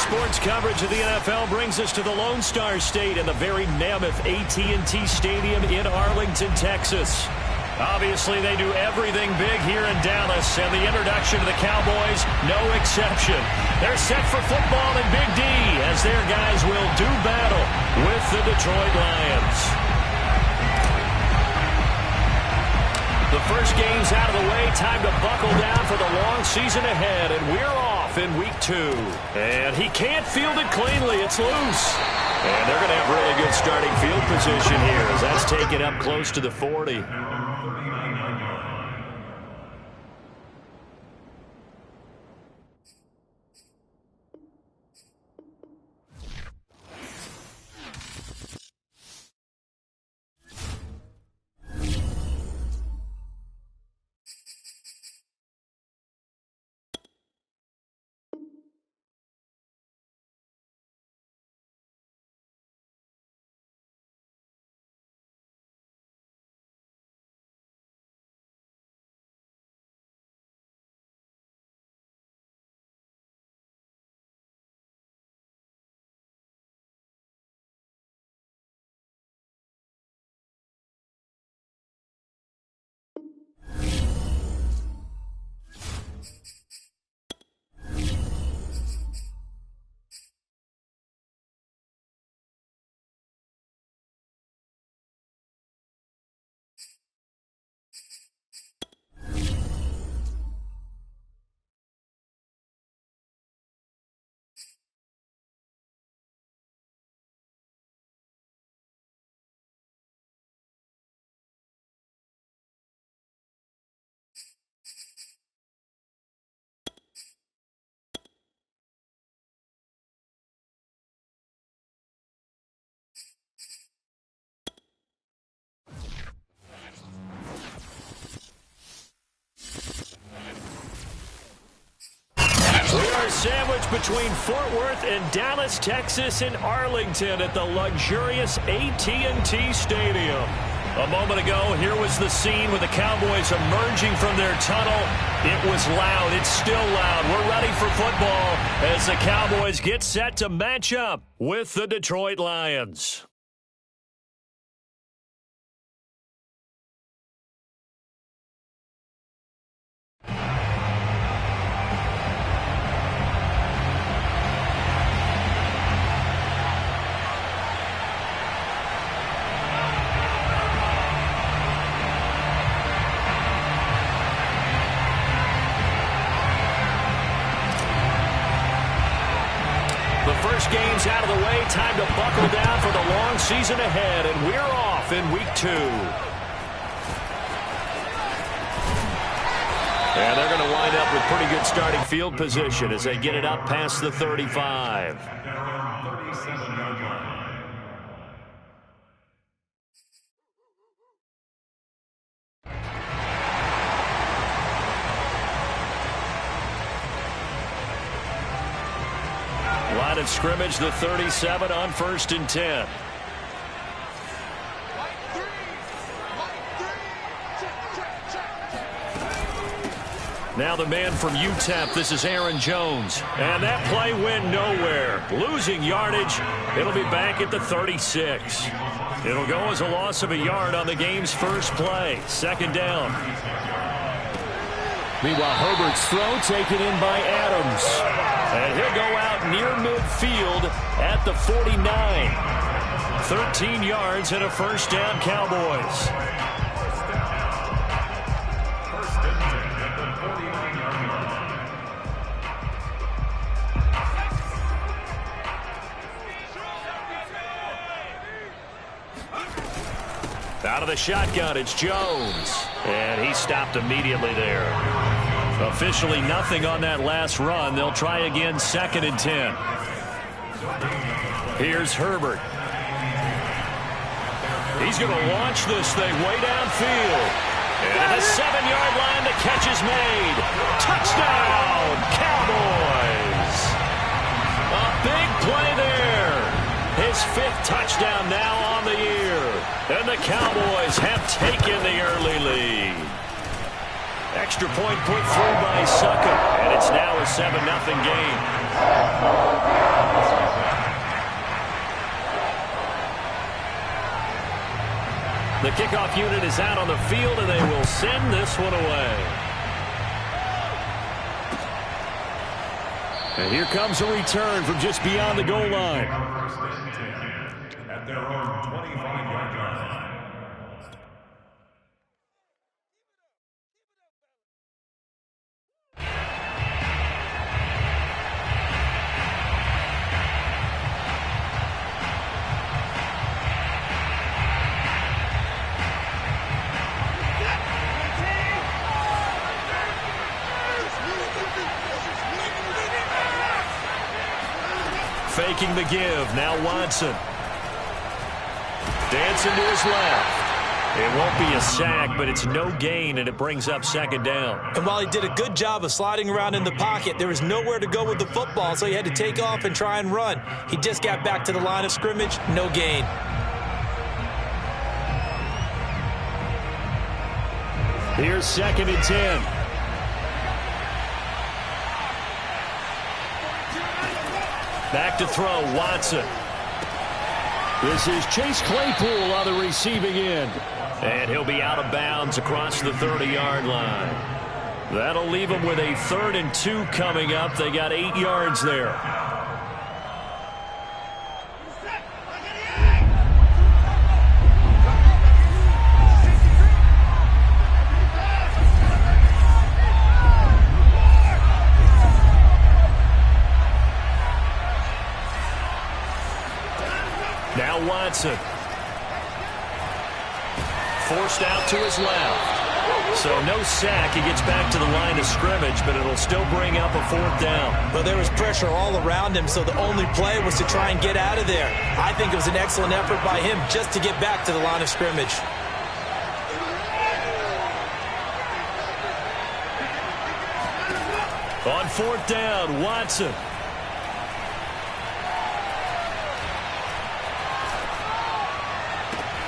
Sports coverage of the NFL brings us to the Lone Star State and the very mammoth AT&T Stadium in Arlington, Texas. Obviously, they do everything big here in Dallas, and the introduction to the Cowboys, no exception. They're set for football in Big D as their guys will do battle with the Detroit Lions. The first game's out of the way. Time to buckle down for the long season ahead, and we're off in week 2. And he can't field it cleanly. It's loose. And they're going to have really good starting field position here as that's taken up close to the 40. Sandwiched between Fort Worth and Dallas, Texas, and Arlington at the luxurious AT&T Stadium. A moment ago, here was the scene with the Cowboys emerging from their tunnel. It was loud. It's still loud. We're ready for football as the Cowboys get set to match up with the Detroit Lions. First game's out of the way. Time to buckle down for the long season ahead, and we're off in week 2. And they're going to wind up with pretty good starting field position as they get it up past the 35. Line of scrimmage, the 37 on 1st and 10. Now the man from UTEP, this is Aaron Jones. And that play went nowhere. Losing yardage, it'll be back at the 36. It'll go as a loss of a yard on the game's first play. 2nd down. Meanwhile, Herbert's throw taken in by Adams. And he'll go out near midfield at the 49. 13 yards and a first down, Cowboys. Out of the shotgun, it's Jones. And he stopped immediately there. Officially nothing on that last run. They'll try again 2nd and 10. Here's Herbert. He's going to launch this thing way downfield. And the 7-yard line, the catch is made. Touchdown, Cowboys. A big play there. His 5th touchdown now on the year. And the Cowboys have taken the early lead. Extra point put through by Suckup, and it's now a 7-0 game. The kickoff unit is out on the field, and they will send this one away. And here comes a return from just beyond the goal line. At their own 25-yard line. Faking the give. Now Watson. Dancing to his left. It won't be a sack, but it's no gain, and it brings up second down. And while he did a good job of sliding around in the pocket, there was nowhere to go with the football, so he had to take off and try and run. He just got back to the line of scrimmage. No gain. Here's 2nd and 10. Back to throw, Watson. This is Chase Claypool on the receiving end. And he'll be out of bounds across the 30-yard line. That'll leave him with a 3rd and 2 coming up. They got 8 yards there. Now Watson. Forced out to his left. So no sack. He gets back to the line of scrimmage, but it'll still bring up a 4th down. Well, there was pressure all around him, so the only play was to try and get out of there. I think it was an excellent effort by him just to get back to the line of scrimmage. On 4th down, Watson.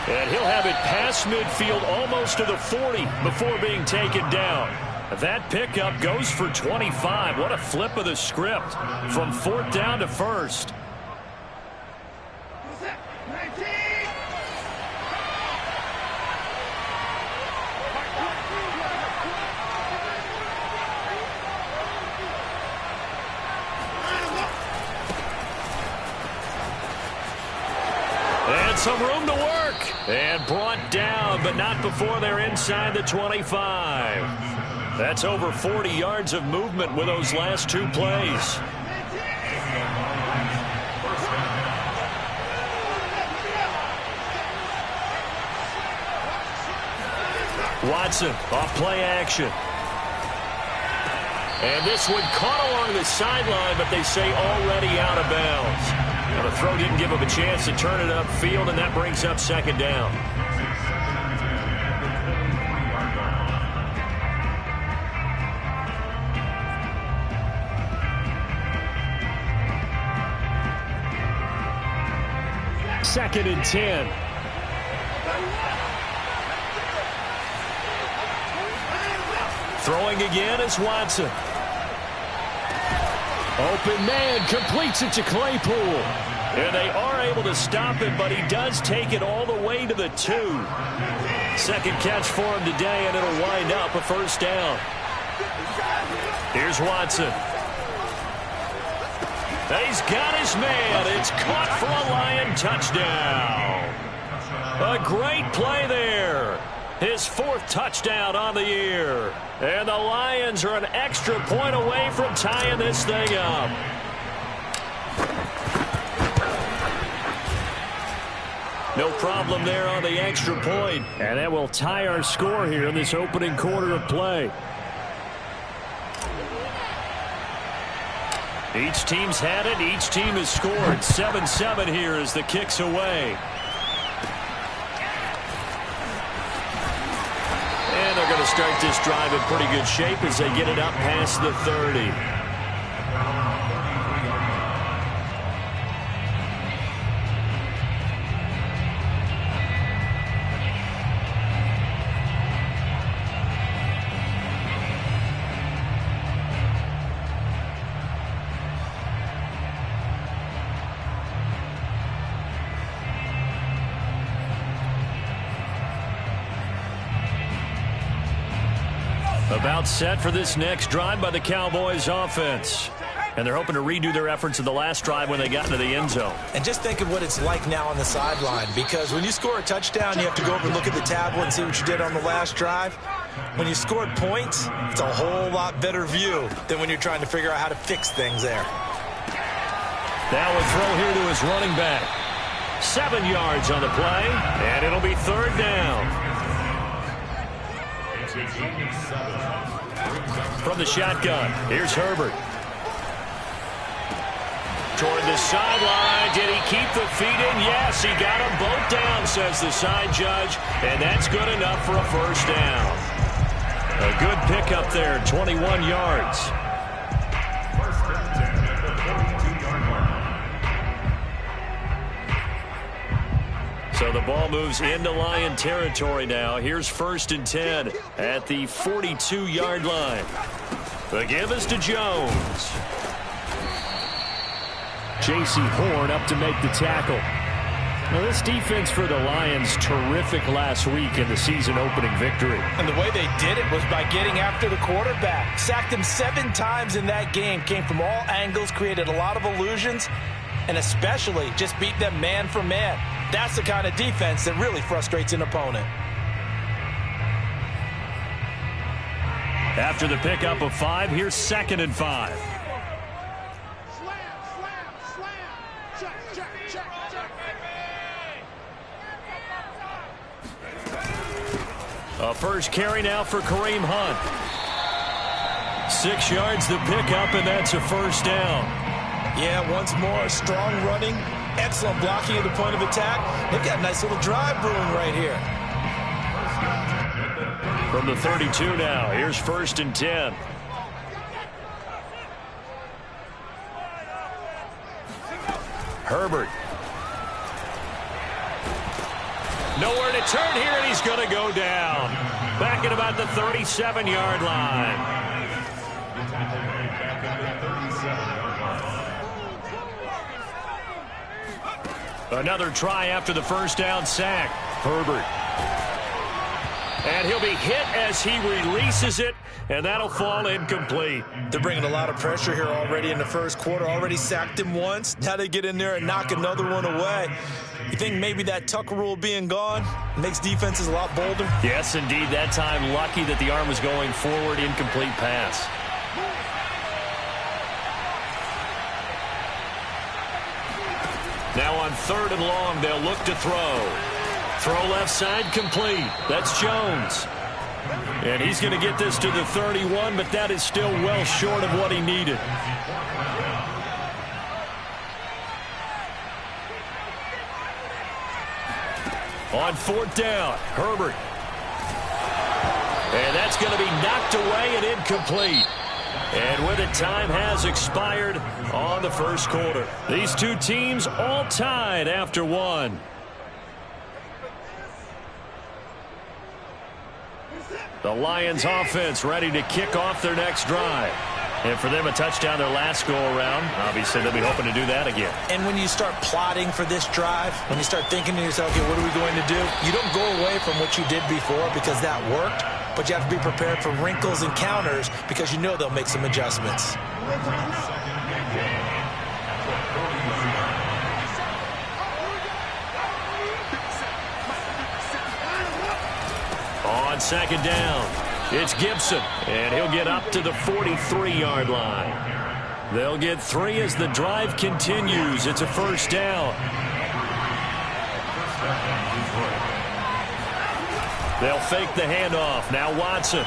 And he'll have it past midfield almost to the 40 before being taken down. That pickup goes for 25. What a flip of the script from 4th down to 1st. And some room to work. And brought down, but not before they're inside the 25. That's over 40 yards of movement with those last 2 plays. Watson off play action. And this one caught along the sideline, but they say already out of bounds. Now the throw didn't give him a chance to turn it upfield, and that brings up second down. Second and 10. Throwing again is Watson. Open man completes it to Claypool. And they are able to stop it, but he does take it all the way to the 2. Second catch for him today, and it'll wind up a 1st down. Here's Watson. He's got his man. It's caught for a Lion touchdown. A great play there. His 4th touchdown on the year. And the Lions are an extra point away from tying this thing up. No problem there on the extra point. And that will tie our score here in this opening quarter of play. Each team's had it. Each team has scored. 7-7 here as the kick's away. And they're going to start this drive in pretty good shape as they get it up past the 30. About set for this next drive by the Cowboys offense. And they're hoping to redo their efforts in the last drive when they got into the end zone. And just think of what it's like now on the sideline, because when you score a touchdown, you have to go over and look at the tablet and see what you did on the last drive. When you scored points, it's a whole lot better view than when you're trying to figure out how to fix things there. Now a throw here to his running back. 7 yards on the play, and it'll be third down. From the shotgun, here's Herbert. Toward the sideline. Did he keep the feet in? Yes, he got them both down, says the side judge, and that's good enough for a first down. A good pickup there, 21 yards. So the ball moves into Lion territory now. Here's 1st and 10 at the 42-yard line. The give is to Jones. J.C. Horn up to make the tackle. Now, this defense for the Lions, terrific last week in the season-opening victory. And the way they did it was by getting after the quarterback. Sacked him 7 times in that game. Came from all angles, created a lot of illusions, and especially just beat them man for man. That's the kind of defense that really frustrates an opponent. After the pickup of 5, here's 2nd and 5. A first carry now for Kareem Hunt. 6 yards the pickup, and that's a first down. Yeah, once more, strong running, excellent blocking at the point of attack. They've got a nice little drive brewing right here. From the 32 now, here's 1st and 10. Herbert. Nowhere to turn here, and he's going to go down. Back at about the 37-yard line. Another try after the first down sack. Herbert. And he'll be hit as he releases it, and that'll fall incomplete. They're bringing a lot of pressure here already in the first quarter. Already sacked him once. Now they get in there and knock another one away. You think maybe that Tucker rule being gone makes defenses a lot bolder? Yes, indeed. That time, lucky that the arm was going forward, incomplete pass. Now on 3rd and long, they'll look to throw. Throw left side, complete. That's Jones. And he's going to get this to the 31, but that is still well short of what he needed. On 4th down, Herbert. And that's going to be knocked away and incomplete. And with it, time has expired on the first quarter. These two teams all tied after 1. The Lions offense ready to kick off their next drive. And for them, a touchdown their last go-around. Obviously, they'll be hoping to do that again. And when you start plotting for this drive, when you start thinking to yourself, okay, what are we going to do? You don't go away from what you did before because that worked, but you have to be prepared for wrinkles and counters because you know they'll make some adjustments. On 2nd down, it's Gibson, and he'll get up to the 43-yard line. They'll get 3 as the drive continues. It's a first down. They'll fake the handoff. Now Watson.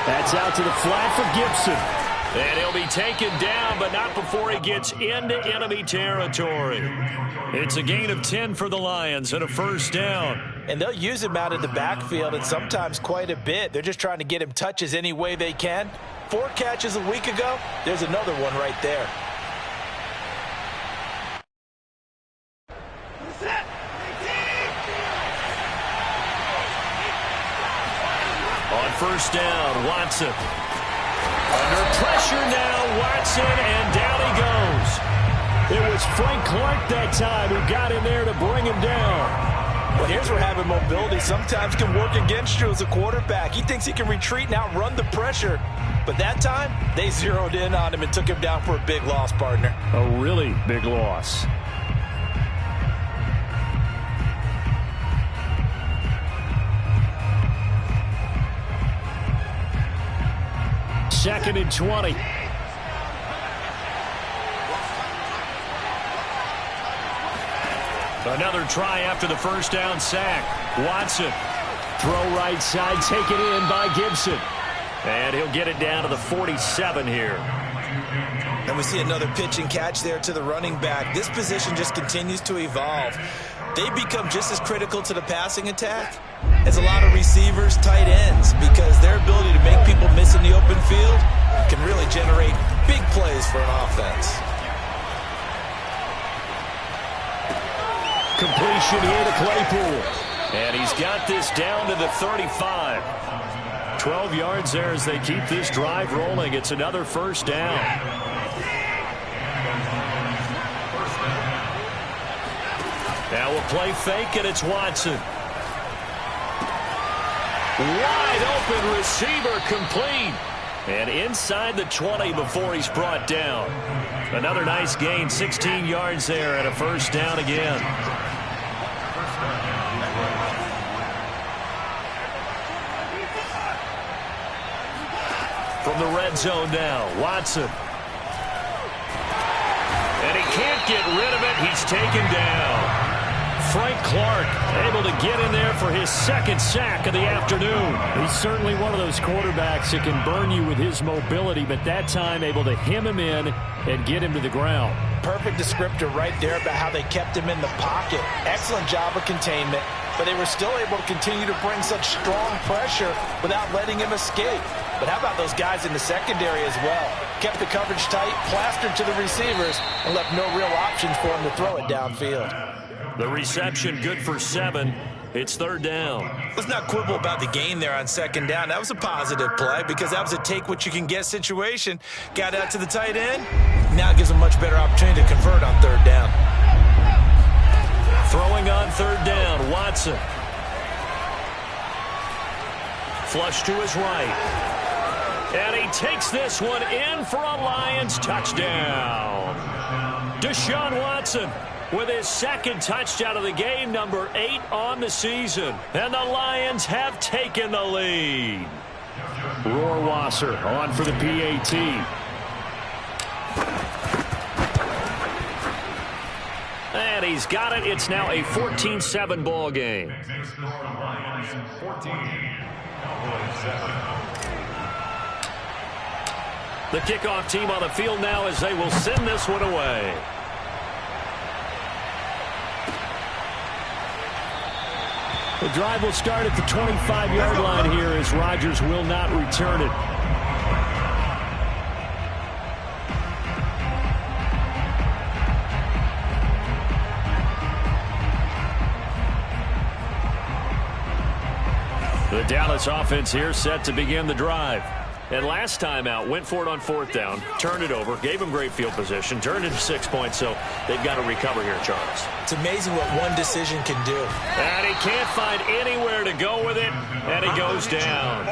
That's out to the flat for Gibson. And he'll be taken down, but not before he gets into enemy territory. It's a gain of 10 for the Lions and a first down. And they'll use him out of the backfield and sometimes quite a bit. They're just trying to get him touches any way they can. 4 catches a week ago. There's another one right there. On first down, Watson. Under pressure now, Watson, and down he goes. It was Frank Clark that time who got in there to bring him down. Well, here's where having mobility sometimes can work against you as a quarterback. He thinks he can retreat and outrun the pressure. But that time, they zeroed in on him and took him down for a big loss, partner. A really big loss. Second and 20. Another try after the first down sack. Watson. Throw right side, taken in by Gibson. And he'll get it down to the 47 here. And we see another pitch and catch there to the running back. This position just continues to evolve. They become just as critical to the passing attack as a lot of receivers, tight ends, because their ability to make people miss in the open field can really generate big plays for an offense. Completion here to Claypool. And he's got this down to the 35. 12 yards there as they keep this drive rolling. It's another first down. Now we'll play fake, and it's Watson. Wide open receiver, complete. And inside the 20 before he's brought down. Another nice gain, 16 yards there, and a first down again. From the red zone now, Watson. And he can't get rid of it. He's taken down. Frank Clark able to get in there for his second sack of the afternoon. He's certainly one of those quarterbacks that can burn you with his mobility, but that time able to hem him in and get him to the ground. Perfect descriptor right there about how they kept him in the pocket. Excellent job of containment, but they were still able to continue to bring such strong pressure without letting him escape. But how about those guys in the secondary as well? Kept the coverage tight, plastered to the receivers, and left no real options for him to throw it downfield. The reception good for 7. It's third down. Let's not quibble about the gain there on second down. That was a positive play because that was a take-what-you-can-get situation. Got out to the tight end. Now it gives them much better opportunity to convert on third down. Throwing on third down, Watson. Flush to his right. And he takes this one in for a Lions touchdown. Deshaun Watson with his second touchdown of the game, number 8 on the season. And the Lions have taken the lead. Rohrwasser on for the PAT. And he's got it. It's now a 14-7 ball game. Lions 14, Cowboys 7. The kickoff team on the field now as they will send this one away. The drive will start at the 25-yard line here as Rodgers will not return it. The Dallas offense here set to begin the drive. And last time out, went for it on fourth down, turned it over, gave him great field position, turned it to 6 points, so they've got to recover here, Charles. It's amazing what one decision can do. And he can't find anywhere to go with it, and he goes down.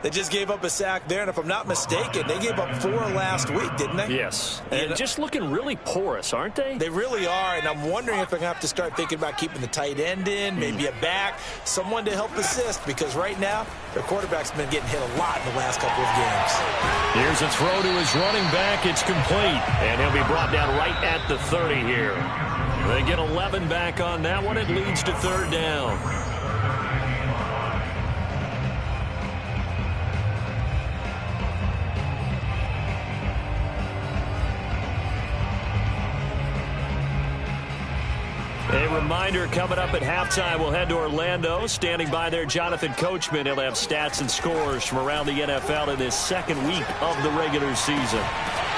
They just gave up a sack there, and if I'm not mistaken, they gave up 4 last week, didn't they? Yes. And just looking really porous, aren't they? They really are, and I'm wondering if they're going to have to start thinking about keeping the tight end in, maybe a back, someone to help assist, because right now, their quarterback's been getting hit a lot in the last couple of games. Here's a throw to his running back. It's complete, and he'll be brought down right at the 30 here. They get 11 back on that one. It leads to third down. A reminder coming up at halftime, we'll head to Orlando. Standing by there, Jonathan Coachman. He'll have stats and scores from around the NFL in this second week of the regular season.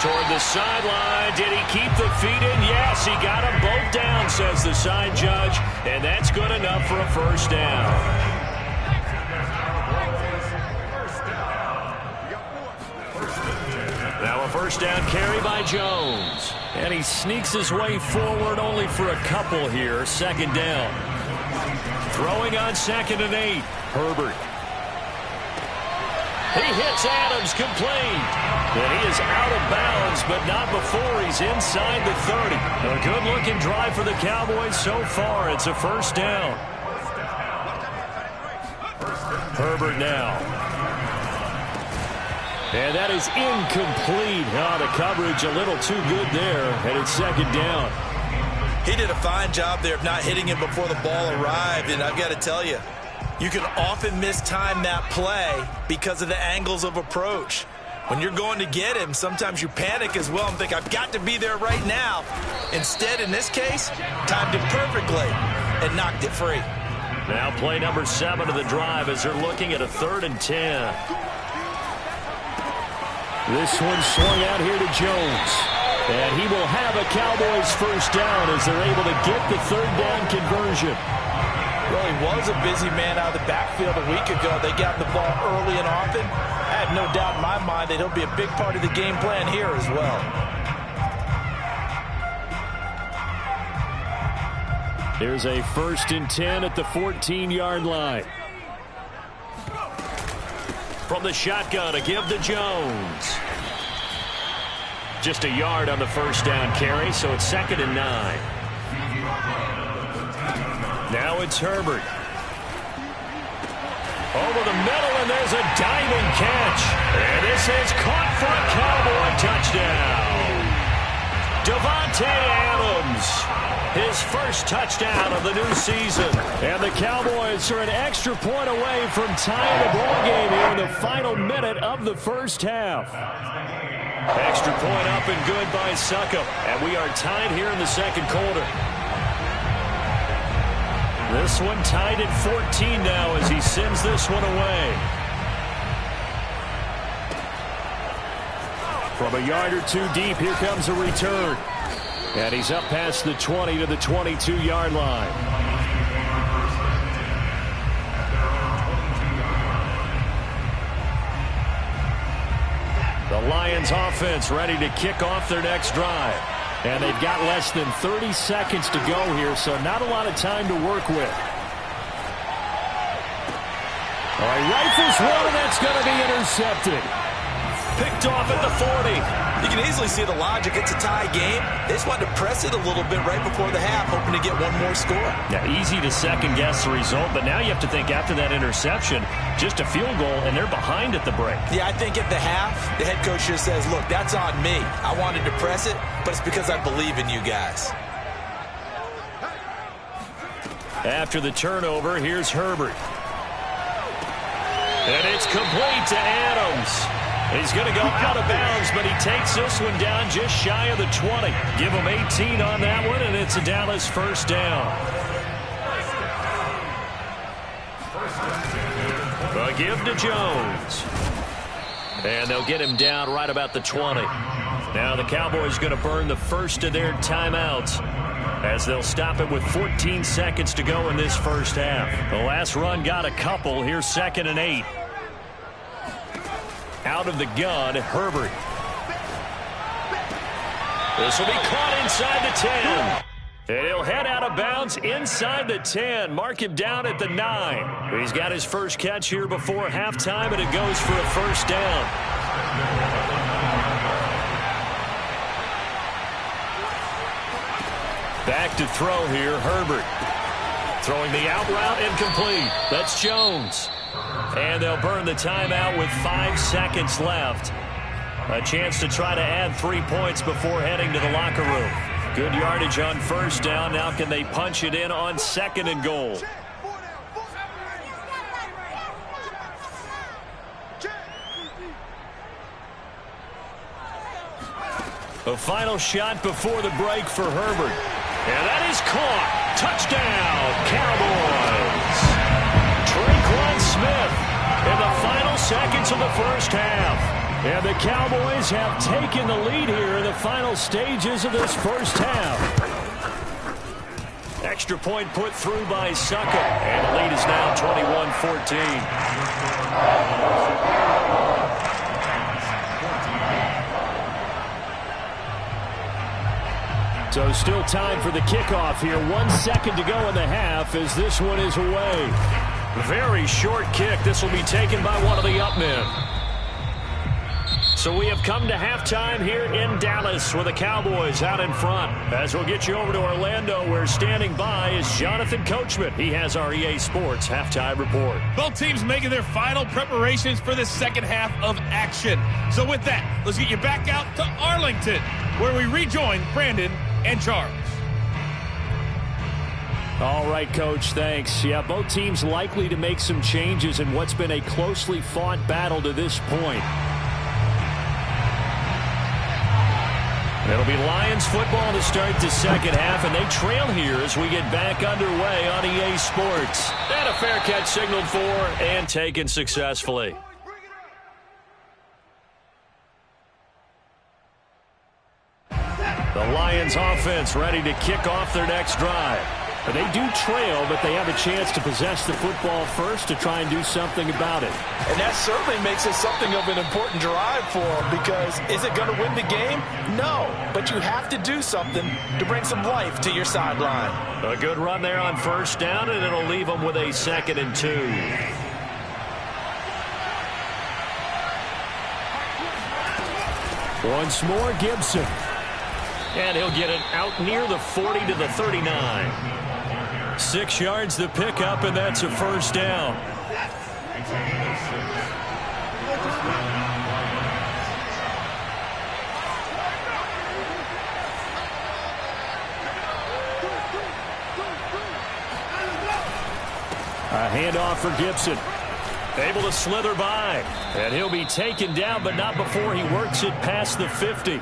Toward the sideline, did he keep the feet in? Yes, he got them both down, says the side judge, and that's good enough for a first down. Now a first down carry by Jones. And he sneaks his way forward only for a couple here. Second down. Throwing on 2nd and 8. Herbert. He hits Adams complete. And he is out of bounds, but not before he's inside the 30. A good-looking drive for the Cowboys so far. It's a first down. Herbert now. And that is incomplete. Oh, the coverage a little too good there, and it's 2nd down. He did a fine job there of not hitting him before the ball arrived, and I've got to tell you, you can often mistime that play because of the angles of approach. When you're going to get him, sometimes you panic as well and think, I've got to be there right now. Instead, in this case, timed it perfectly and knocked it free. Now play number 7 of the drive as they're looking at a 3rd and 10. This one swung out here to Jones. And he will have a Cowboys first down as they're able to get the 3rd down conversion. Well, he was a busy man out of the backfield a week ago. They got the ball early and often. I have no doubt in my mind that he'll be a big part of the game plan here as well. There's a 1st and 10 at the 14-yard line. From the shotgun, a give to Jones. Just a yard on the first down carry, so it's 2nd and 9. Now it's Herbert. Over the middle, and there's a diving catch. And this is caught for a Cowboy touchdown. Davante Adams, his first touchdown of the new season. And the Cowboys are an extra point away from tying the ball game here in the final minute of the first half. Extra point up and good by Succop. And we are tied here in the 2nd quarter. This one tied at 14 now as he sends this one away. From a yard or two deep, here comes a return. And he's up past the 20 to the 22-yard line. The Lions offense ready to kick off their next drive. And they've got less than 30 seconds to go here, so not a lot of time to work with. All right, rifles one, and that's going to be intercepted. Picked off at the 40. You can easily see the logic. It's a tie game. They just wanted to press it a little bit right before the half, hoping to get one more score. Now, easy to second-guess the result, but now you have to think after that interception, just a field goal, and they're behind at the break. Yeah, I think at the half, the head coach just says, look, that's on me. I wanted to press it, but it's because I believe in you guys. After the turnover, here's Herbert. And it's complete to Adams. He's going to go out of bounds, but he takes this one down just shy of the 20. Give him 18 on that one, and it's a Dallas first down. A give to Jones. And they'll get him down right about the 20. Now the Cowboys going to burn the first of their timeouts as they'll stop it with 14 seconds to go in this first half. The last run got a couple. Here's 2nd and 8. Out of the gun, Herbert. This will be caught inside the 10. And he'll head out of bounds inside the 10. Mark him down at the 9. He's got his first catch here before halftime, and it goes for a first down. Back to throw here, Herbert. Throwing the out route, incomplete. That's Jones. And they'll burn the timeout with 5 seconds left. A chance to try to add 3 points before heading to the locker room. Good yardage on first down. Now can they punch it in on 2nd and goal? A final shot before the break for Herbert. And that is caught. Touchdown, Cowboys. Traquan Smith in the final seconds of the first half. And the Cowboys have taken the lead here in the final stages of this first half. Extra point put through by Succop. And the lead is now 21-14. So still time for the kickoff here. 1 second to go in the half as this one is away. Very short kick. This will be taken by one of the up men. So we have come to halftime here in Dallas with the Cowboys out in front. As we'll get you over to Orlando, where standing by is Jonathan Coachman. He has our EA Sports halftime report. Both teams making their final preparations for the second half of action. So with that, let's get you back out to Arlington, where we rejoin Brandon and Charles. All right, Coach, thanks. Yeah, both teams likely to make some changes in what's been a closely fought battle to this point. It'll be Lions football to start the second half, and they trail here as we get back underway on EA Sports. And a fair catch signaled for and taken successfully. The Lions offense ready to kick off their next drive. But they do trail, but they have a chance to possess the football first to try and do something about it. And that certainly makes it something of an important drive for them, because is it going to win the game? No, but you have to do something to bring some life to your sideline. A good run there on first down, and it'll leave them with a 2nd and 2. Once more, Gibson. And he'll get it out near the 40 to the 39. 6 yards the pickup, and that's a first down. A handoff for Gibson. Able to slither by. And he'll be taken down, but not before he works it past the 50.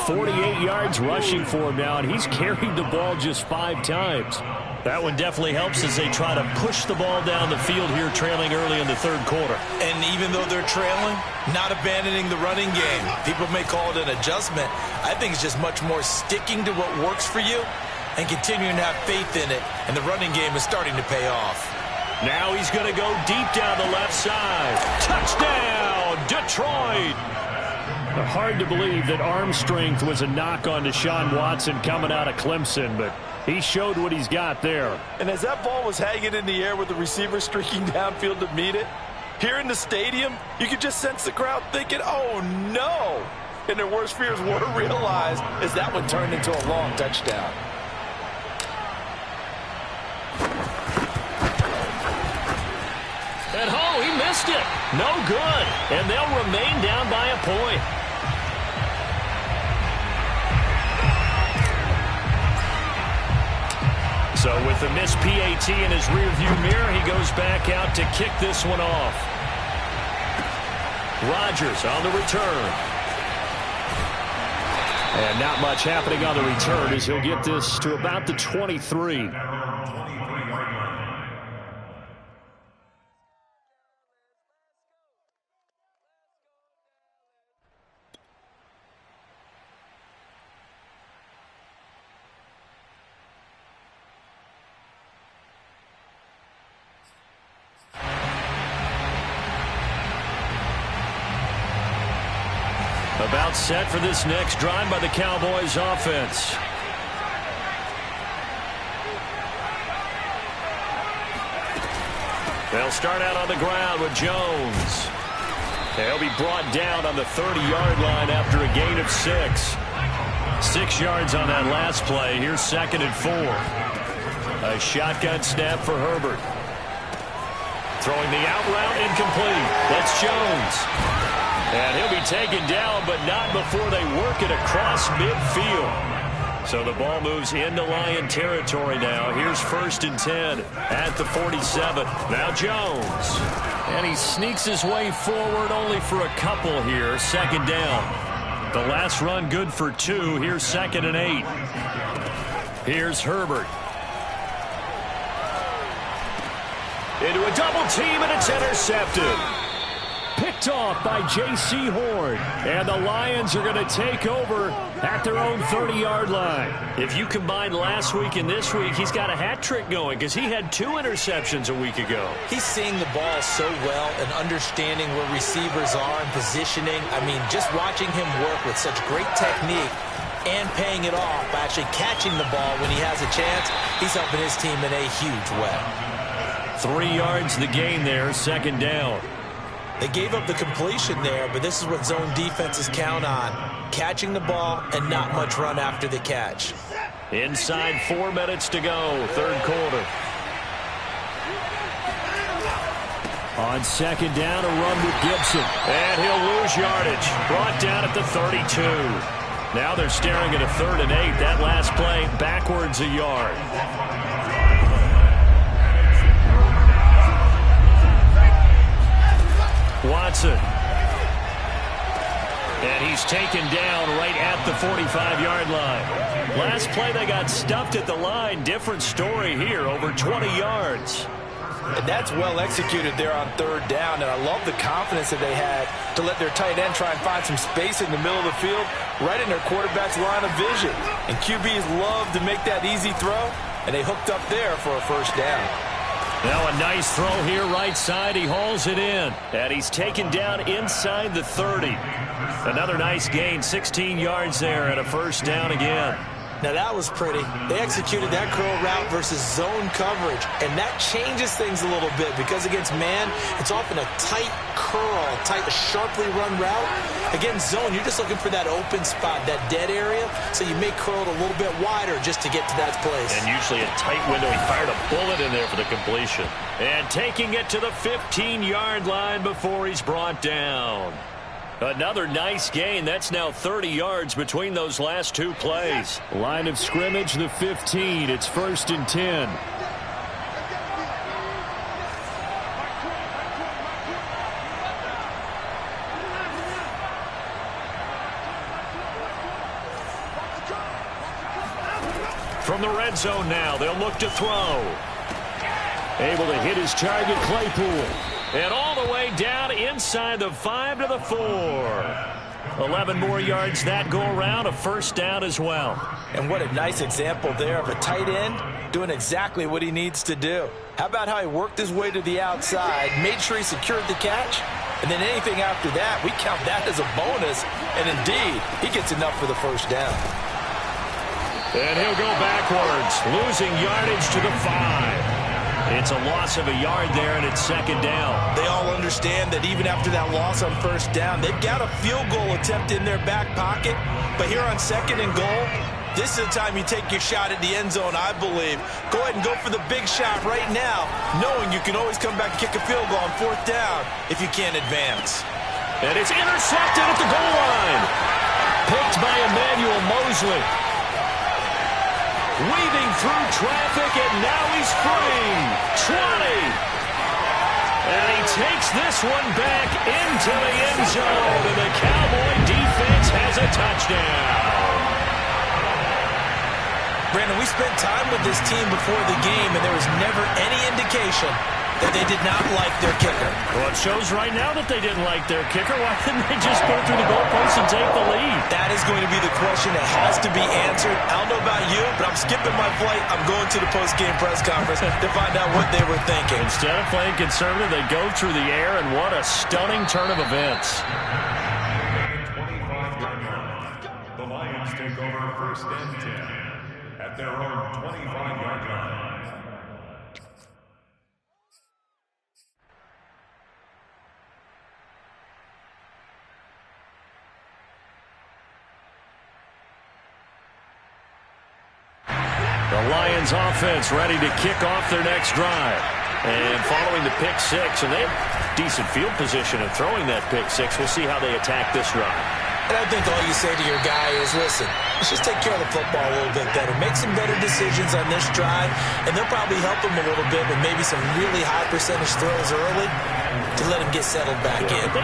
48 yards rushing for him now, and he's carried the ball just 5 times. That one definitely helps as they try to push the ball down the field here, trailing early in the third quarter. And even though they're trailing, not abandoning the running game. People may call it an adjustment. I think it's just much more sticking to what works for you and continuing to have faith in it. And the running game is starting to pay off. Now he's going to go deep down the left side. Touchdown, Detroit! Hard to believe that arm strength was a knock on Deshaun Watson coming out of Clemson, but he showed what he's got there. And as that ball was hanging in the air with the receiver streaking downfield to meet it, here in the stadium, you could just sense the crowd thinking, oh, no. And their worst fears were realized as that one turned into a long touchdown. And he missed it. No good. And they'll remain down by a point. So with the missed PAT in his rearview mirror, he goes back out to kick this one off. Rodgers on the return. And not much happening on the return as he'll get this to about the 23. About set for this next drive by the Cowboys offense. They'll start out on the ground with Jones. They'll be brought down on the 30-yard line after a gain of 6. 6 yards on that last play. Here's 2nd and 4. A shotgun snap for Herbert. Throwing the out route incomplete. That's Jones. And he'll be taken down, but not before they work it across midfield. So the ball moves into Lion territory now. Here's 1st and 10 at the 47. Now Jones. And he sneaks his way forward only for a couple here. 2nd down. The last run good for 2. Here's 2nd and 8. Here's Herbert. Into a double team, and it's intercepted. Picked off by J.C. Horn. And the Lions are going to take over at their own 30-yard line. If you combine last week and this week, he's got a hat trick going because he had 2 interceptions a week ago. He's seeing the ball so well and understanding where receivers are and positioning. I mean, just watching him work with such great technique, and paying it off by actually catching the ball when he has a chance. He's helping his team in a huge way. 3 yards the gain there, second down. They gave up the completion there, but this is what zone defenses count on. Catching the ball and not much run after the catch. Inside 4 minutes to go, third quarter. On second down, a run with Gibson. And he'll lose yardage. Brought down at the 32. Now they're staring at a 3rd and 8. That last play, backwards a yard. Watson. And he's taken down right at the 45-yard line. Last play, they got stuffed at the line. Different story here, over 20 yards. And that's well executed there on 3rd down, and I love the confidence that they had to let their tight end try and find some space in the middle of the field, right in their quarterback's line of vision. And QBs love to make that easy throw, and they hooked up there for a first down. Now a nice throw here right side. He hauls it in, and he's taken down inside the 30. Another nice gain, 16 yards there, and a first down again. Now that was pretty. They executed that curl route versus zone coverage, and that changes things a little bit because against man, it's often a tight curl, tight, sharply run route. Against zone, you're just looking for that open spot, that dead area, so you may curl it a little bit wider just to get to that place. And usually a tight window. He fired a bullet in there for the completion. And taking it to the 15-yard line before he's brought down. Another nice gain. That's now 30 yards between those last 2 plays. Line of scrimmage, the 15. It's 1st and 10. From the red zone now, they'll look to throw. Able to hit his target, Claypool. And all the way down inside the 5 to the 4. 11 more yards that go around, a first down as well. And what a nice example there of a tight end doing exactly what he needs to do. How about how he worked his way to the outside, made sure he secured the catch, and then anything after that, we count that as a bonus. And indeed, he gets enough for the first down. And he'll go backwards, losing yardage to the 5. It's a loss of a yard there, and it's second down. They all understand that even after that loss on first down, they've got a field goal attempt in their back pocket. But here on 2nd and goal, this is the time you take your shot at the end zone, I believe. Go ahead and go for the big shot right now, knowing you can always come back and kick a field goal on 4th down if you can't advance. And it's intercepted at the goal line. Picked by Emmanuel Mosley. Weaving through traffic, and now he's free. 20. And he takes this one back into the end zone, and the Cowboy defense has a touchdown. Brandon, we spent time with this team before the game, and there was never any indication that they did not like their kicker. Well, it shows right now that they didn't like their kicker. Why didn't they just go through the goalpost and take the lead? That is going to be the question that has to be answered. I don't know about you, but I'm skipping my flight. I'm going to the post-game press conference to find out what they were thinking. Instead of playing conservative, they go through the air, and what a stunning turn of events. 25-yard line. The Lions take over 1st and 10 at their own 25-yard line. The Lions offense ready to kick off their next drive. And following the pick 6, and they have decent field position in throwing that pick 6. We'll see how they attack this drive. And I think all you say to your guy is, listen, let's just take care of the football a little bit better. Make some better decisions on this drive, and they'll probably help him a little bit with maybe some really high percentage throws early to let him get settled back in. They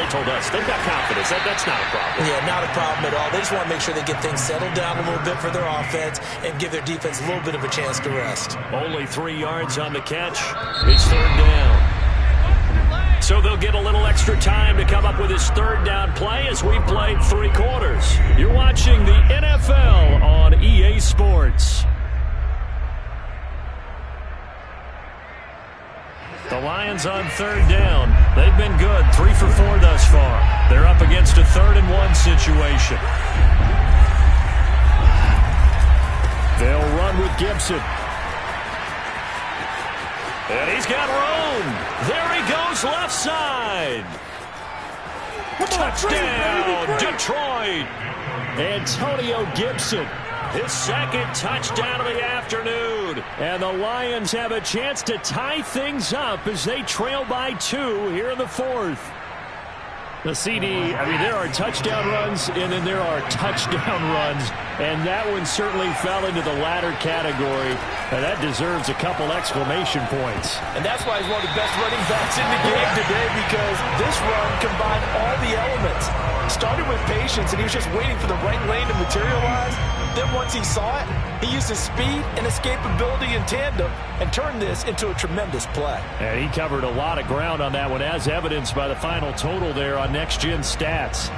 told us, they've got confidence. That's not a problem. Yeah, not a problem at all. They just want to make sure they get things settled down a little bit for their offense and give their defense a little bit of a chance to rest. Only 3 yards on the catch. It's 3rd down. So they'll get a little extra time to come up with his 3rd down play as we played 3 quarters. You're watching the NFL on EA Sports. The Lions on 3rd down. They've been good, 3 for 4 thus far. They're up against a 3rd and 1 situation. Gibson. And he's got room. There he goes left side. Touchdown, Detroit. Antonio Gibson. His second touchdown of the afternoon. And the Lions have a chance to tie things up as they trail by 2 here in the 4th. The CD, there are touchdown runs, and then there are touchdown runs. And that one certainly fell into the latter category. And that deserves a couple exclamation points. And that's why he's one of the best running backs in the game today, because this run combined all the elements. Started with patience, and he was just waiting for the right lane to materialize. Then once he saw it, he used his speed and escapability in tandem and turned this into a tremendous play. And he covered a lot of ground on that one, as evidenced by the final total there on Next Gen Stats.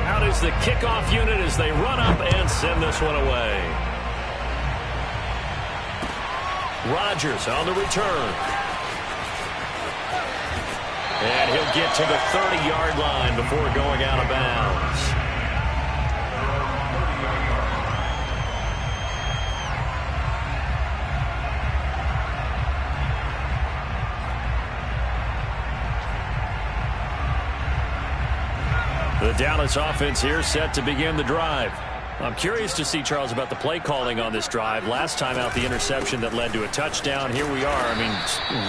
Out is the kickoff unit as they run up and send this one away. Rodgers on the return. And he'll get to the 30-yard line before going out of bounds. The Dallas offense here set to begin the drive. I'm curious to see, Charles, about the play calling on this drive. Last time out, the interception that led to a touchdown. Here we are.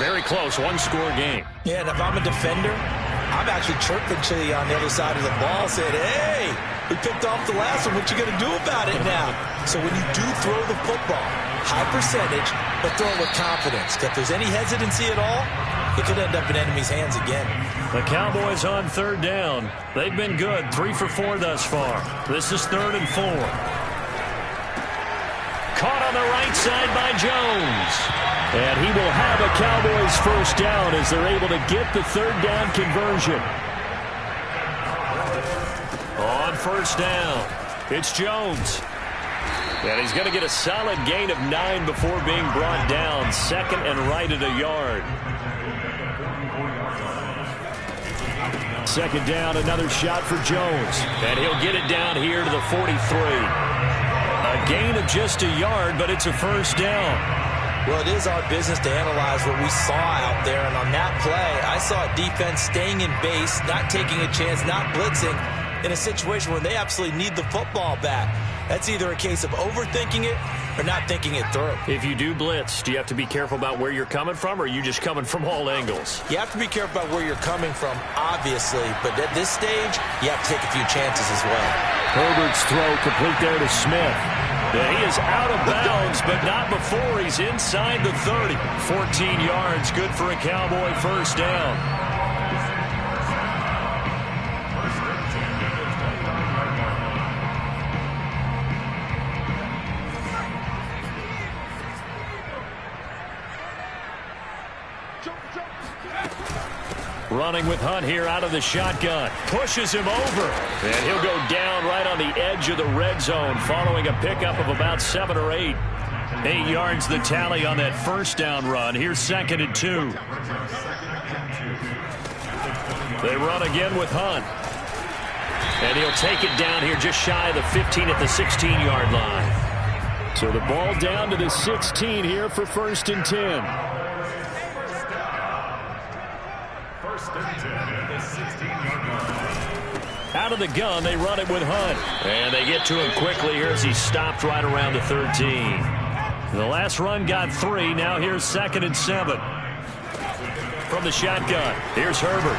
Very close, one-score game. Yeah, and if I'm a defender, I'm actually chirping to you on the other side of the ball, saying, hey, we picked off the last one. What you going to do about it now? So when you do throw the football, high percentage, but throw it with confidence. If there's any hesitancy at all, it could end up in enemy's hands again. The Cowboys on 3rd down. They've been good, 3 for 4 thus far. This is 3rd and 4. Caught on the right side by Jones. And he will have a Cowboys first down as they're able to get the 3rd down conversion. On 1st down, it's Jones. And he's going to get a solid gain of 9 before being brought down. 2nd and right at a yard. 2nd down, another shot for Jones. And he'll get it down here to the 43. A gain of just a yard, but it's a first down. Well, it is our business to analyze what we saw out there. And on that play, I saw defense staying in base, not taking a chance, not blitzing in a situation where they absolutely need the football back. That's either a case of overthinking it or not thinking it through. If you do blitz, do you have to be careful about where you're coming from, or are you just coming from all angles? You have to be careful about where you're coming from, obviously. But at this stage, you have to take a few chances as well. Herbert's throw complete there to Smith. Yeah, he is out of bounds, but not before he's inside the 30. 14 yards, good for a Cowboy first down. Running with Hunt here out of the shotgun. Pushes him over. And he'll go down right on the edge of the red zone following a pickup of about 7 or 8. 8 yards the tally on that first down run. Here's 2nd and 2. They run again with Hunt. And he'll take it down here just shy of the 15 at the 16-yard line. So the ball down to the 16 here for 1st and 10. Out of the gun, they run it with Hunt. And they get to him quickly here as he stopped right around the 13. The last run got 3. Now here's 2nd and 7. From the shotgun, here's Herbert.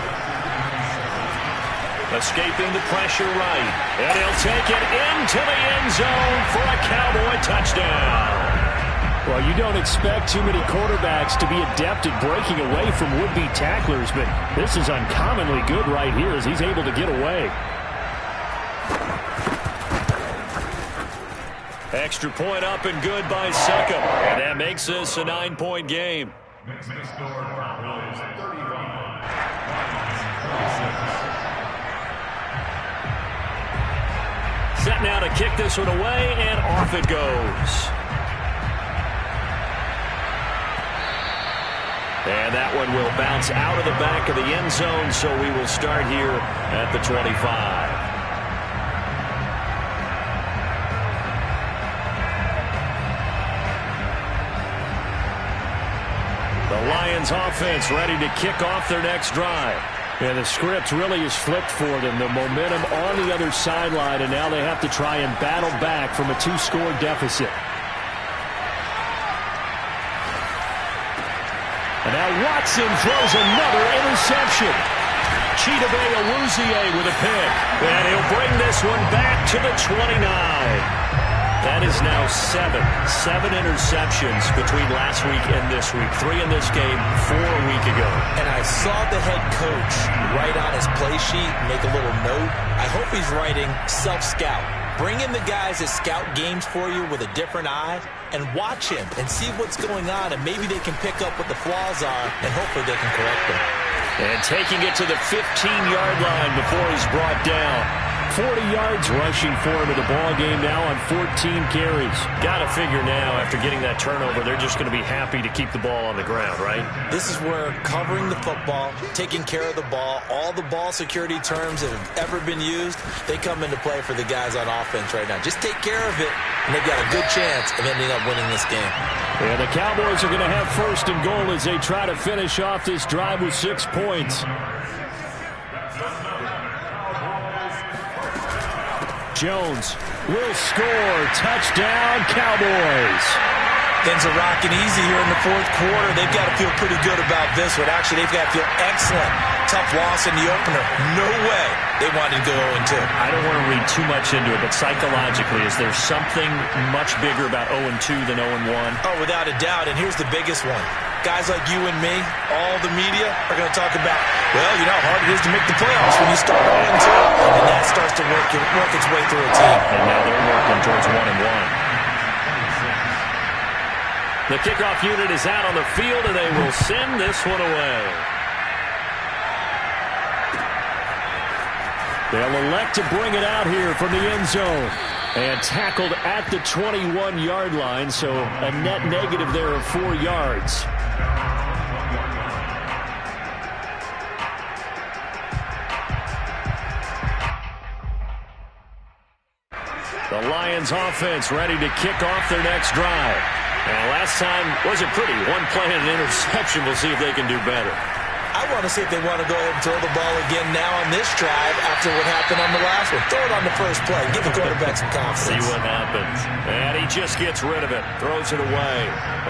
Escaping the pressure right. And he'll take it into the end zone for a Cowboy touchdown. Well, you don't expect too many quarterbacks to be adept at breaking away from would-be tacklers, but this is uncommonly good right here as he's able to get away. Extra point up and good by Succop. And that makes this a 9-point game. Set now to kick this one away, and off it goes. And that one will bounce out of the back of the end zone, so we will start here at the 25. Lions offense ready to kick off their next drive. And the script really is flipped for them. The momentum on the other sideline, and now they have to try and battle back from a 2-score deficit. And now Watson throws another interception. Chidobe Awuzie with a pick. And he'll bring this one back to the 29. That is now 7 interceptions between last week and this week. 3 in this game, 4 a week ago. And I saw the head coach write on his play sheet, make a little note. I hope he's writing self-scout. Bring in the guys that scout games for you with a different eye and watch him and see what's going on, and maybe they can pick up what the flaws are, and hopefully they can correct them. And taking it to the 15-yard line before he's brought down. 40 yards rushing for him in the ball game now on 14 carries. Got to figure now, after getting that turnover, they're just going to be happy to keep the ball on the ground, right? This is where covering the football, taking care of the ball, all the ball security terms that have ever been used, they come into play for the guys on offense right now. Just take care of it, and they've got a good chance of ending up winning this game. And the Cowboys are going to have 1st and goal as they try to finish off this drive with 6 points. Jones will score. Touchdown, Cowboys. Things are rocking easy here in the 4th quarter. They've got to feel pretty good about this one. Actually, they've got to feel excellent. Tough loss in the opener. No way they wanted to go 0-2. I don't want to read too much into it, but psychologically, is there something much bigger about 0-2 than 0-1? Oh, without a doubt, and here's the biggest one. Guys like you and me, all the media, are going to talk about, well, you know how hard it is to make the playoffs when you start 0-2, and that starts to work its way through a team. And now they're working towards 1-1. The kickoff unit is out on the field, and they will send this one away. They'll elect to bring it out here from the end zone. And tackled at the 21-yard line, so a net negative there of 4 yards. The Lions offense ready to kick off their next drive. And last time wasn't pretty. 1 play and an interception. We'll see if they can do better. I want to see if they want to go ahead and throw the ball again now on this drive after what happened on the last one. Throw it on the first play. Give the quarterback some confidence. See what happens. And he just gets rid of it. Throws it away.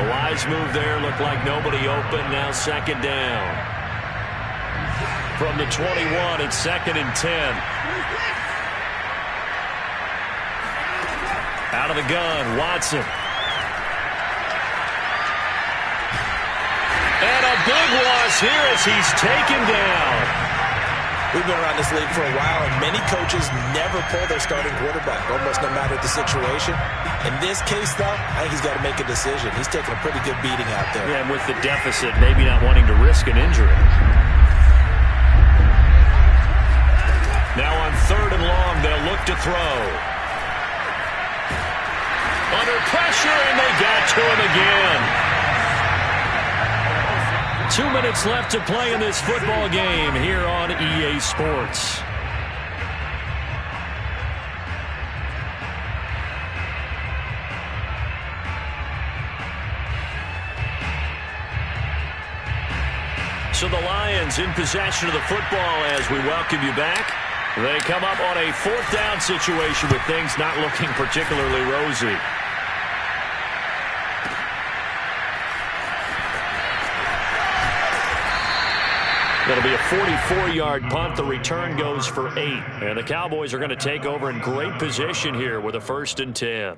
A wise move there. Looked like nobody open. Now 2nd down. From the 21, it's 2nd and 10. Out of the gun, Watson. And a big loss here as he's taken down. We've been around this league for a while, and many coaches never pull their starting quarterback, almost no matter the situation. In this case, though, I think he's got to make a decision. He's taking a pretty good beating out there. Yeah, and with the deficit, maybe not wanting to risk an injury. Now on 3rd and long, they'll look to throw. Under pressure, and they got to him again. 2 minutes left to play in this football game here on EA Sports. So the Lions in possession of the football as we welcome you back. They come up on a 4th down situation with things not looking particularly rosy. That'll be a 44-yard punt. The return goes for 8. And the Cowboys are going to take over in great position here with a 1st and 10.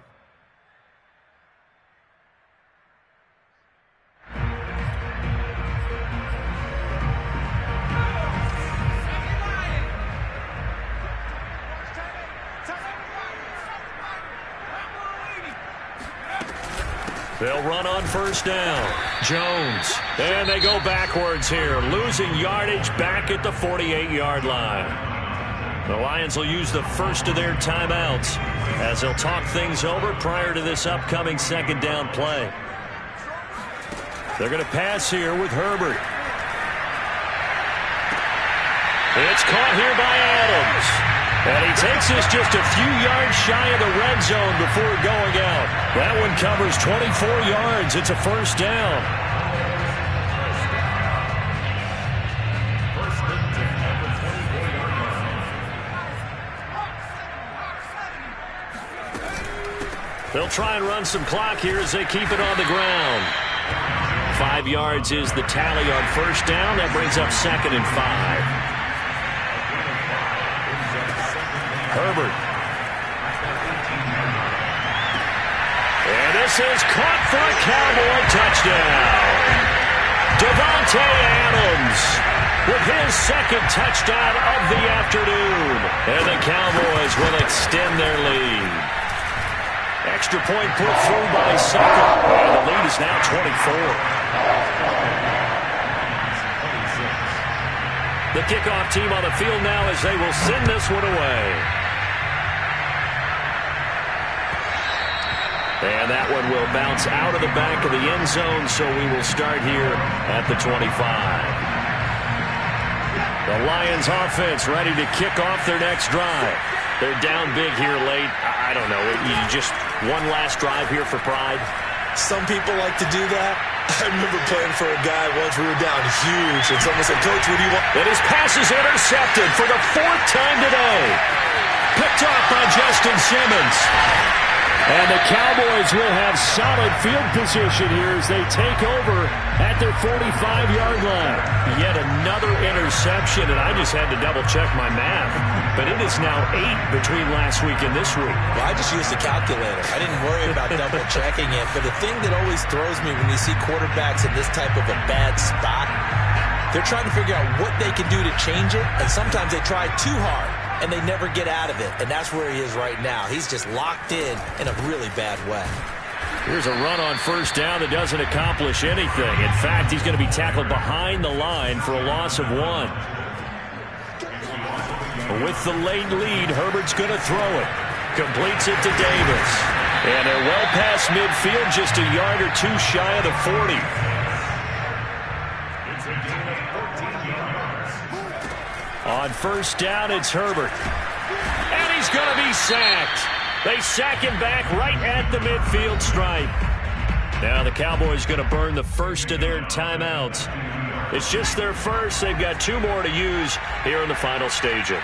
They'll run on 1st down. Jones. And they go backwards here. Losing yardage back at the 48-yard line. The Lions will use the first of their timeouts as they'll talk things over prior to this upcoming 2nd down play. They're going to pass here with Herbert. It's caught here by Adams. And he takes this just a few yards shy of the red zone before going out. That one covers 24 yards. It's a 1st down. They'll try and run some clock here as they keep it on the ground. 5 yards is the tally on first down. That brings up 2nd and 5. Herbert. And this is caught for a Cowboy touchdown. Davante Adams with his 2nd touchdown of the afternoon. And the Cowboys will extend their lead. Extra point put through by Sucker. And the lead is now 24. The kickoff team on the field now as they will send this one away. And that one will bounce out of the back of the end zone, so we will start here at the 25. The Lions offense ready to kick off their next drive. They're down big here late. I don't know. You just one last drive here for pride? Some people like to do that. I remember playing for a guy once. We were down huge, and someone said, "Coach, what do you want?" And his pass is intercepted for the 4th time today. Picked off by Justin Simmons. And the Cowboys will have solid field position here as they take over at their 45-yard line. Yet another interception, and I just had to double-check my math. But it is now 8 between last week and this week. Well, I just used a calculator. I didn't worry about double-checking it. But the thing that always throws me when you see quarterbacks in this type of a bad spot, they're trying to figure out what they can do to change it, and sometimes they try too hard. And they never get out of it. And that's where he is right now. He's just locked in a really bad way. Here's a run on first down that doesn't accomplish anything. In fact, he's going to be tackled behind the line for a loss of 1. With the late lead, Herbert's going to throw it. Completes it to Davis. And they're well past midfield, just a yard or two shy of the 40. On first down, it's Herbert. And he's going to be sacked. They sack him back right at the midfield stripe. Now the Cowboys going to burn the first of their timeouts. It's just their first. They've got 2 more to use here in the final stages.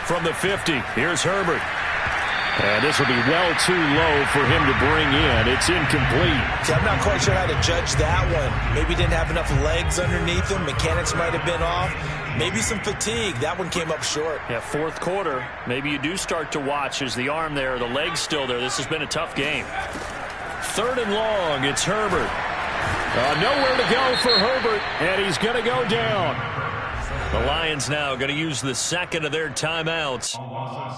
From the 50, here's Herbert. And this will be well too low for him to bring in. It's incomplete. See, I'm not quite sure how to judge that one. Maybe didn't have enough legs underneath him. Mechanics might have been off. Maybe some fatigue. That one came up short. Yeah, 4th quarter. Maybe you do start to watch as the arm there, the leg's still there. This has been a tough game. 3rd and long. It's Herbert. Nowhere to go for Herbert, and he's going to go down. The Lions now going to use the 2nd of their timeouts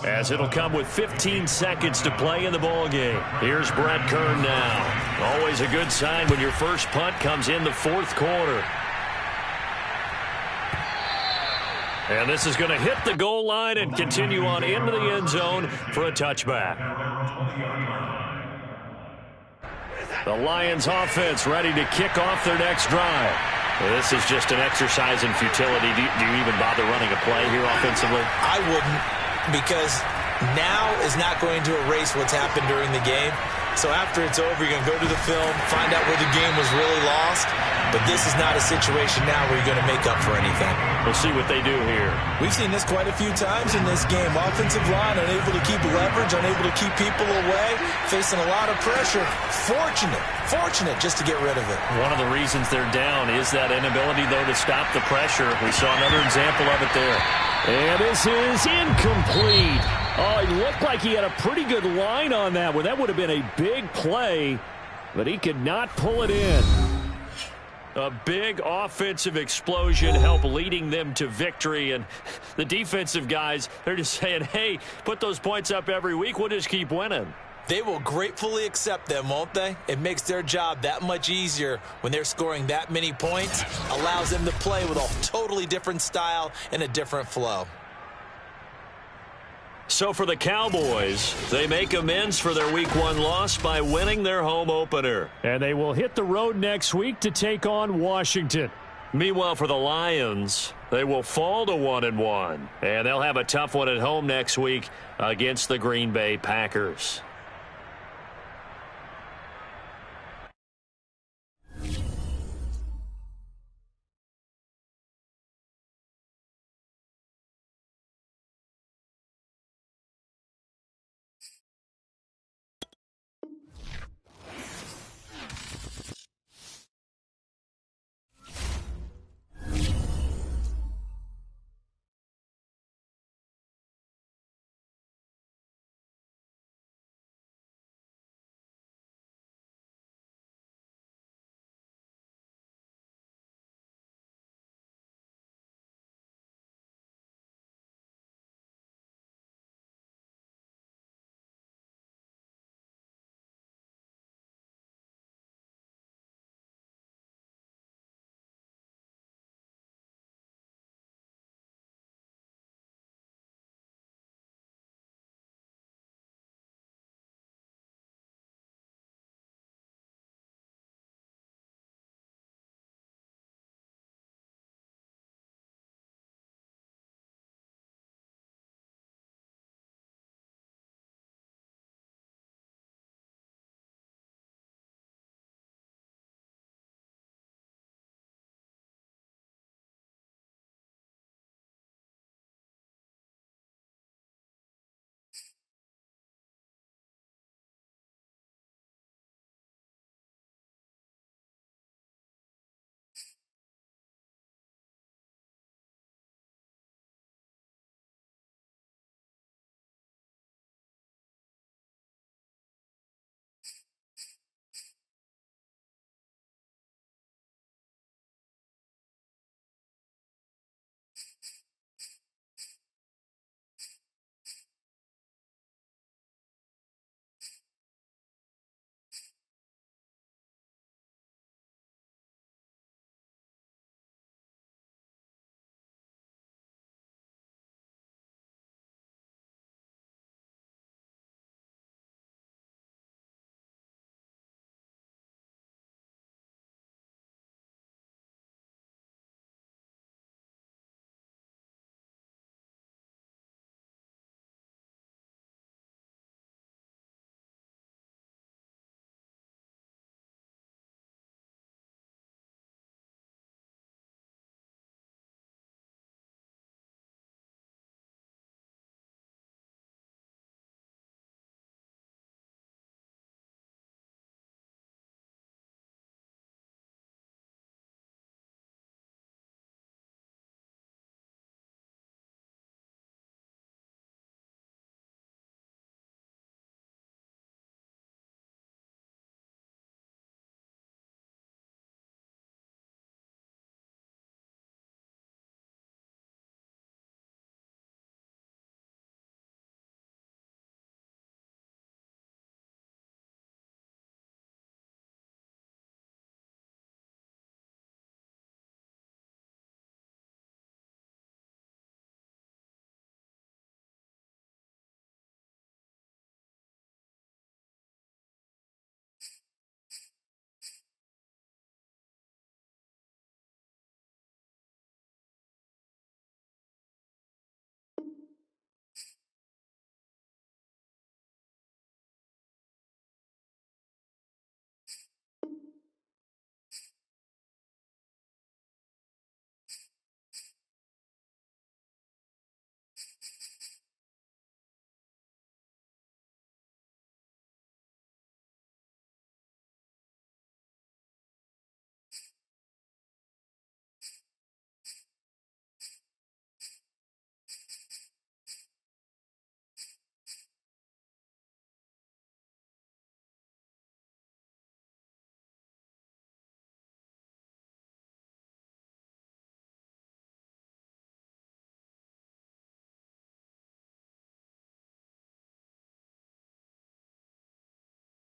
as it'll come with 15 seconds to play in the ball game. Here's Brett Kern now. Always a good sign when your first punt comes in the 4th quarter. And this is going to hit the goal line and continue on into the end zone for a touchback. The Lions offense ready to kick off their next drive. This is just an exercise in futility. Do you even bother running a play here offensively? I wouldn't, because now is not going to erase what's happened during the game. So after it's over, you're going to go to the film, find out where the game was really lost. But this is not a situation now where you're going to make up for anything. We'll see what they do here. We've seen this quite a few times in this game. Offensive line unable to keep leverage, unable to keep people away, facing a lot of pressure. Fortunate just to get rid of it. One of the reasons they're down is that inability, though, to stop the pressure. We saw another example of it there. And this is incomplete. Oh, he looked like he had a pretty good line on that one. That would have been a big play, but he could not pull it in. A big offensive explosion helped leading them to victory. And the defensive guys, they're just saying, hey, put those points up every week. We'll just keep winning. They will gratefully accept them, won't they? It makes their job that much easier when they're scoring that many points. Allows them to play with a totally different style and a different flow. So for the Cowboys, they make amends for their Week 1 loss by winning their home opener. And they will hit the road next week to take on Washington. Meanwhile, for the Lions, they will fall to 1-1. And they'll have a tough one at home next week against the Green Bay Packers.